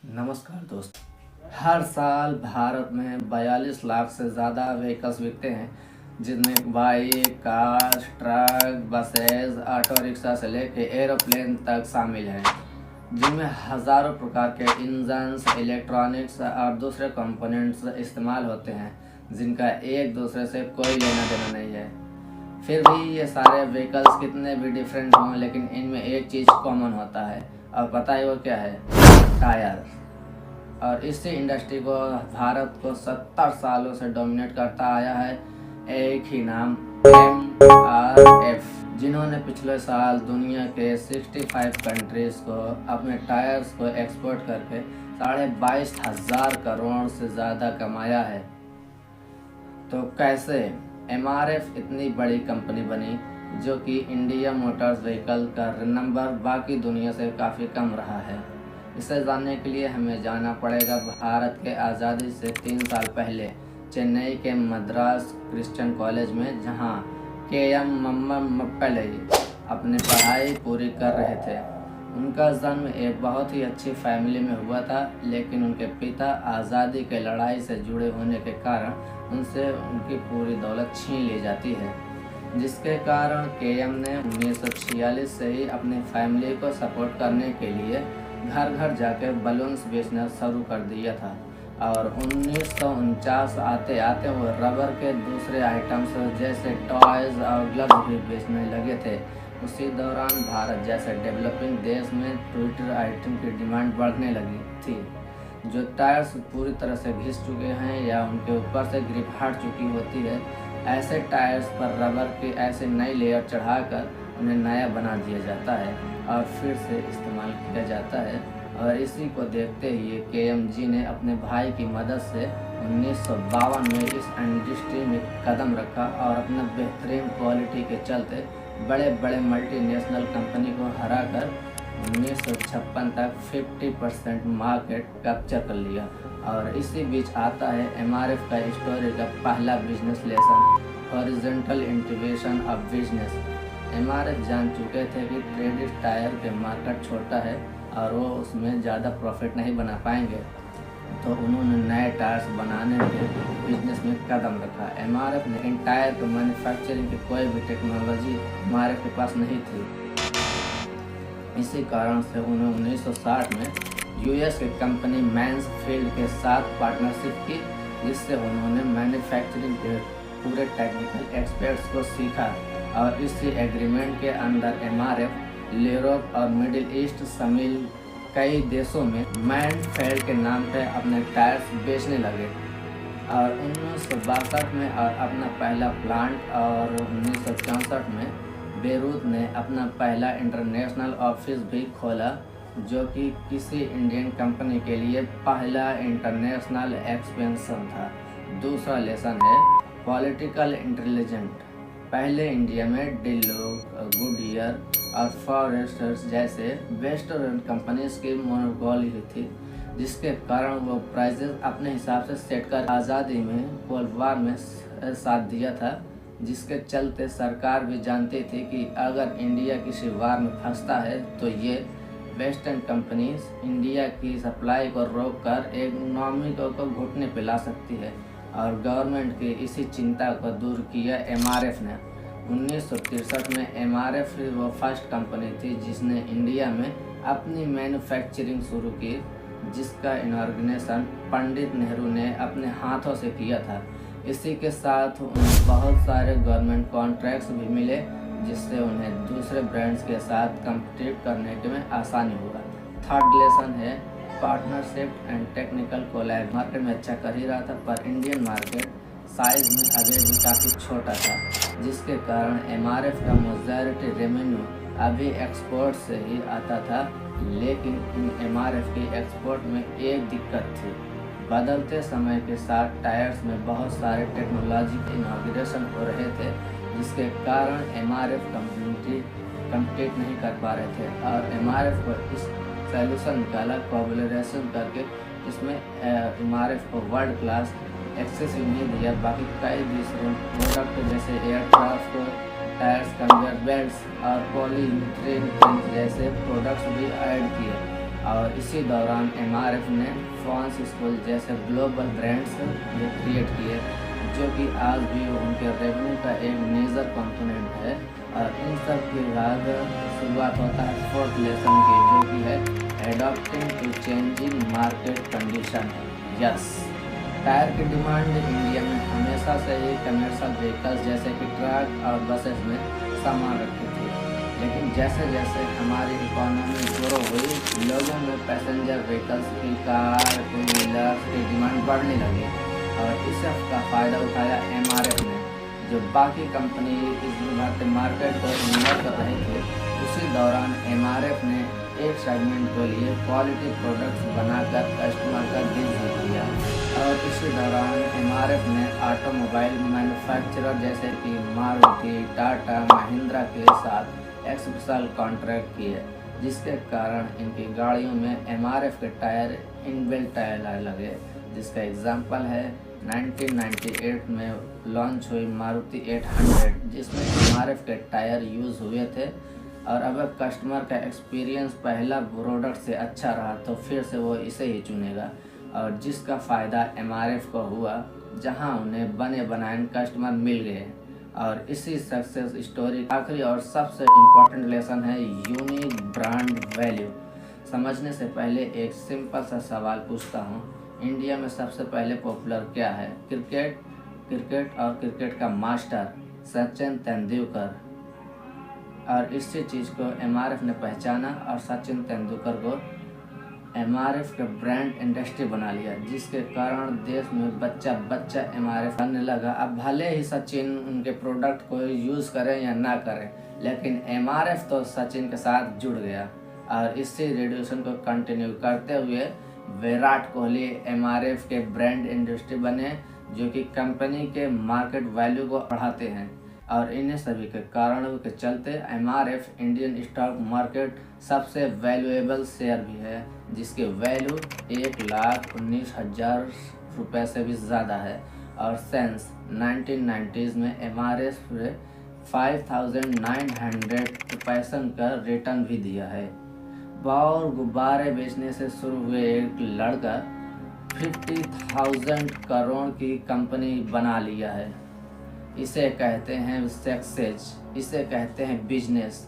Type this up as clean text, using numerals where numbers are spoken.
नमस्कार दोस्त। हर साल भारत में 42 लाख से ज़्यादा व्हीकल्स बिकते हैं, जिनमें bike, car, truck, buses, auto rickshaw से लेकर एरोप्लेन तक शामिल हैं, जिनमें हज़ारों प्रकार के इंजन्स, इलेक्ट्रॉनिक्स और दूसरे कंपोनेंट्स इस्तेमाल होते हैं, जिनका एक दूसरे से कोई लेना देना नहीं है। फिर भी ये सारे व्हीकल्स कितने भी डिफरेंट हों, लेकिन इनमें एक चीज़ कॉमन होता है, और पता है वो क्या है? टायर। और इसी इंडस्ट्री को भारत को 70 सालों से डोमिनेट करता आया है एक ही नाम, MRF, जिन्होंने पिछले साल दुनिया के 65 कंट्रीज को अपने टायर्स को एक्सपोर्ट करके 22,500 करोड़ से ज़्यादा कमाया है। तो कैसे MRF इतनी बड़ी कंपनी बनी, जो कि इंडिया मोटर्स व्हीकल का नंबर बाकी दुनिया से काफ़ी कम रहा है? इसे जानने के लिए हमें जाना पड़ेगा भारत के आज़ादी से 3 साल पहले चेन्नई के मद्रास क्रिश्चियन कॉलेज में, जहां KM मप्पलई अपनी पढ़ाई पूरी कर रहे थे। उनका जन्म एक बहुत ही अच्छी फैमिली में हुआ था, लेकिन उनके पिता आज़ादी के लड़ाई से जुड़े होने के कारण उनसे उनकी पूरी दौलत छीन ली जाती है, जिसके कारण KM ने 1946 से ही अपनी फैमिली को सपोर्ट करने के लिए घर घर जाकर बलून्स बेचना शुरू कर दिया था। और 1949 आते आते वो रबर के दूसरे आइटम्स जैसे टॉयज़ और ग्लव्स भी बेचने लगे थे। उसी दौरान भारत जैसे डेवलपिंग देश में ट्विटर आइटम की डिमांड बढ़ने लगी थी, जो टायर्स पूरी तरह से घिस चुके हैं या उनके ऊपर से ग्रिप हट चुकी होती है। ऐसे टायर्स पर रबर की ऐसे नई लेयर चढ़ाकर उन्हें नया बना दिया जाता है और फिर से इस्तेमाल किया जाता है। और इसी को देखते हुए KMG ने अपने भाई की मदद से 1952 में इस इंडस्ट्री में कदम रखा और अपना बेहतरीन क्वालिटी के चलते बड़े बड़े मल्टीनेशनल कंपनी को हराकर 1956 तक 50% मार्केट कैप्चर कर लिया। और इसी बीच आता है MRF का स्टोरी का पहला business lesson, horizontal integration of business. MRF जान चुके थे कि ट्रेडिश टायर के मार्केट छोटा है और वो उसमें ज़्यादा प्रॉफिट नहीं बना पाएंगे, तो उन्होंने नए टायर्स बनाने के बिजनेस में कदम रखा। MRF ने इन टायर के मैन्युफैक्चरिंग की कोई भी टेक्नोलॉजी MRF के पास नहीं थी। इसी कारण से उन्होंने 1960 में US की कंपनी मैन्सफील्ड के साथ पार्टनरशिप की, जिससे उन्होंने मैन्युफैक्चरिंग के पूरे टेक्निकल एक्सपर्ट्स को सीखा। और इसी एग्रीमेंट के अंदर MRF यूरोप और मिडिल ईस्ट शामिल कई देशों में मैनफेल्ड के नाम पर अपने टायर्स बेचने लगे। और 1962 में और अपना पहला प्लांट, और 1964 में बेरूत ने अपना पहला इंटरनेशनल ऑफिस भी खोला, जो कि किसी इंडियन कंपनी के लिए पहला इंटरनेशनल एक्सपेंशन था। दूसरा लेसन है पॉलिटिकल इंटेलिजेंस। पहले इंडिया में डिल्लो, गुडियर और फॉरेस्टर्स जैसे वेस्टर्न कंपनीज की मोनोपोली थी, जिसके कारण वो प्राइसेस अपने हिसाब से सेट कर आज़ादी में कोल्ड वॉर में साथ दिया था, जिसके चलते सरकार भी जानती थी कि अगर इंडिया किसी वार में फंसता है तो ये वेस्टर्न कंपनीज इंडिया की सप्लाई को रोककर इकोनॉमी को घुटने पे ला सकती है। और गवर्नमेंट की इसी चिंता को दूर किया MRF ने। 1963 में MRF वो फर्स्ट कंपनी थी जिसने इंडिया में अपनी मैन्युफैक्चरिंग शुरू की, जिसका इनॉर्गेनाइजेशन पंडित नेहरू ने अपने हाथों से किया था। इसी के साथ उन्हें बहुत सारे गवर्नमेंट कॉन्ट्रैक्ट्स भी मिले, जिससे उन्हें दूसरे ब्रांड्स के साथ कम्पीट करने में आसानी हुआ। थर्ड लेसन है partnership and technical collab. Market में अच्छा कर ही रहा था, पर इंडियन मार्केट साइज में अभी भी काफ़ी छोटा था, जिसके कारण MRF का मेजॉरिटी रेवेन्यू अभी एक्सपोर्ट से ही आता था। लेकिन इन MRF की एक्सपोर्ट में एक दिक्कत थी, बदलते समय के साथ टायर्स में बहुत सारे टेक्नोलॉजी के इनॉग्रेशन हो रहे थे, जिसके कारण MRF कम्पीट नहीं कर पा रहे थे। और MRF को इस सोल्यूशन निकाला कोलैबोरेशन करके, जिसमें MRF को वर्ल्ड क्लास एक्सेस नहीं दिया, बाकी कई दूसरे प्रोडक्ट जैसे एयरक्राफ्ट, टायर्स, कन्वेयर बेल्ट्स और पॉलीयूरेथेन जैसे प्रोडक्ट्स भी ऐड किए। और इसी दौरान एमआरएफ ने फ्रांस स्कूल जैसे ग्लोबल ब्रांड्स भी क्रिएट किए, जो कि आज भी उनके रेवेन्यू का एक मेजर कंपोनेंट है। और इन सब के बाद शुरुआत होता है फोर्थ लेसन की, जो कि है adopting to changing market condition. Yes, tyre की डिमांड इंडिया में हमेशा से ही कमर्शियल व्हीकल्स जैसे कि ट्रक और बसेस में सामान रखी थी, लेकिन जैसे जैसे हमारी इकोनॉमी ग्रो हुई, लोगों में पैसेंजर व्हीकल्स की, कार, टू व्हीलर की डिमांड बढ़ने लगी और इस का फ़ायदा उठाया एमआरएफ ने। जो बाकी कंपनी इस भारतीय मार्केट को इग्नोर कर रहे थे, उसी दौरान एमआरएफ ने एक सेगमेंट के लिए क्वालिटी प्रोडक्ट्स बनाकर कस्टमर का दिल जीत लिया। और इसी दौरान एमआरएफ ने ऑटोमोबाइल मैन्युफैक्चरर जैसे कि मारुति, टाटा, महिंद्रा के साथ एक्सक्लूसिव कॉन्ट्रैक्ट किए, जिसके कारण इनकी गाड़ियों में एमआरएफ के टायर इनबिल्ट टायर लगे। जिसका एग्जांपल है 1998 में लॉन्च हुई मारुति 800, जिसमें एमआरएफ के टायर यूज़ हुए थे। और अगर कस्टमर का एक्सपीरियंस पहला प्रोडक्ट से अच्छा रहा तो फिर से वो इसे ही चुनेगा, और जिसका फ़ायदा एमआरएफ को हुआ, जहां उन्हें बने बनाए कस्टमर मिल गए। और इसी सक्सेस स्टोरी आखिरी और सबसे इम्पोर्टेंट लेसन है यूनिक ब्रांड वैल्यू। समझने से पहले एक सिंपल सा सवाल पूछता हूँ, इंडिया में सबसे पहले पॉपुलर क्या है? क्रिकेट और क्रिकेट का मास्टर सचिन तेंदुलकर। और इसी चीज़ को एमआरएफ ने पहचाना और सचिन तेंदुलकर को एमआरएफ का ब्रांड इंडस्ट्री बना लिया, जिसके कारण देश में बच्चा बच्चा एमआरएफ करने लगा। अब भले ही सचिन उनके प्रोडक्ट को यूज़ करें या ना करें, लेकिन एमआरएफ तो सचिन के साथ जुड़ गया। और इसी रेडिएशन को कंटिन्यू करते हुए विराट कोहली एमआरएफ के ब्रांड इंडस्ट्री बने, जो कि कंपनी के मार्केट वैल्यू को बढ़ाते हैं। और इन्हीं सभी के कारणों के चलते एमआरएफ इंडियन स्टॉक मार्केट सबसे वैल्यूएबल शेयर भी है, जिसकी वैल्यू 1,19,000 रुपये से भी ज़्यादा है। और सेंस 1990s में एमआरएफ 5,900 पैसे का रिटर्न भी दिया है। बॉल गुब्बारे बेचने से शुरू हुए एक लड़का 50,000 करोड़ की कंपनी बना लिया है। इसे कहते हैं सक्सेस, इसे कहते हैं बिजनेस।